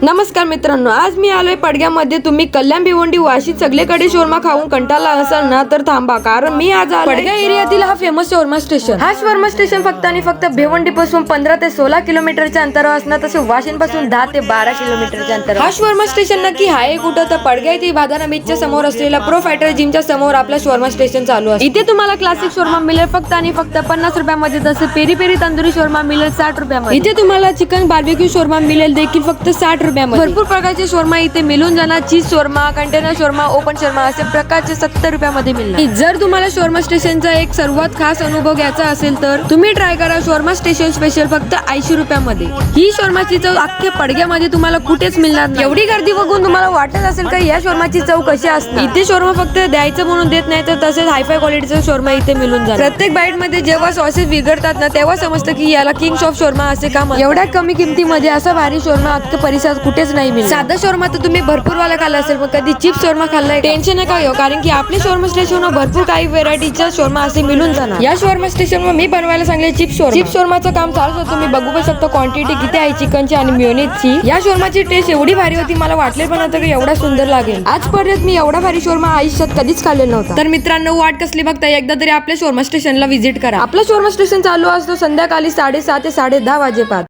नमस्कार मित्रांनो, आज मी आलोय पडग्यामध्ये. तुम्ही कल्याण भिवंडी वाशी सगळीकडे शोरमा खाऊन कंटाळला असाल ना तर थांबा, कारण मी आज पडग्या एरियातील हा फेमस शोरमा स्टेशन. हा शोरमा स्टेशन फक्त आणि फक्त भिवंडी पासून 15 ते 16 किलोमीटरच्या अंतरावर असणार, तसे वाशिम पासून 10 ते 12 किलोमीटरच्या अंतरावर. हा शोरमा स्टेशन नक्की आहे कुठं? तर पडग्या येथे बाजारा बीचच्या समोर असलेला प्रो फायटर जिमच्या समोर आपला शोरमा स्टेशन चालू आहे. इथे तुम्हाला क्लासिक शोरमा मिळेल फक्त आणि फक्त 50 रुपयामध्ये, तसे पेरी पेरी तंदुरी शोरमा मिळेल 60 रुपयामध्ये. इथे तुम्हाला चिकन बार्बेक्यू शोरमा मिळेल देखील फक्त 60 रुपयामध्ये. भरपूर प्रकारचे शोरमा इथे मिळून जाणार. चीज शोरमा, कंटेनर शोरमा, ओपन शोरमा असे प्रकारचे 70 रुपयामध्ये मिळणार. जर तुम्हाला शोरमा स्टेशनचा एक सर्वात खास अनुभव घ्यायचा असेल तर तुम्ही ट्राय करा शोरमा स्टेशन स्पेशल फक्त 80 रुपयामध्ये. ही शोरमाची चव अख्ख्या पडग्यामध्ये तुम्हाला कुठेच मिळणार नाही. एवढी गर्दी बघून तुम्हाला वाटत असेल का या शोरमाची चव कशी असते. इथे शोरमा फक्त द्यायचं म्हणून देत नाही, तर तसेच हायफाय क्वालिटीचा शोरमा इथे मिळून जाणार. प्रत्येक बाईट मध्ये जेव्हा सॉसेस बिघडतात ना, तेव्हा समजतं की याला किंग्स ऑफ शोरमा असे का म्हणतात. एवढ्या कमी किमतीमध्ये असा भारी शोरमा अख्ख्या परिसरात कुठेच नाही मिळणार. साधा शोरमा तर तुम्ही भरपूर वाला खाल्ला असेल, पण कधी चिप्स शोरमा खाल्लाय? टेन्शन नका घेऊ, कारण की आपले शोरमा स्टेशनवर भरपूर काही व्हेरायटीचा शोरमा असे मिळून जाणार. या शोरमा स्टेशनवर मी बनवायला सांगले चिप्स शोरमाचं काम चालू होतं. तुम्ही बघू पण शकता क्वांटिटी किती आहे चिकनची आणि मेयोनेजची. या शोरमाची टेस्ट एवढी भारी होती, मला वाटले पण नव्हतं की एवढा सुंदर लागेल. आजपर्यंत मी एवढा भारी शोरमा आयुष्यात कधीच खाल्लेला नव्हता. तर मित्रांनो, वाट कसली बघता, एकदा तरी आपल्या शोरमा स्टेशनला व्हिजिट करा. आपलं शोरमा स्टेशन चालू असतो संध्याकाळी 7:30 ते 10:30 वाजेपर्यंत.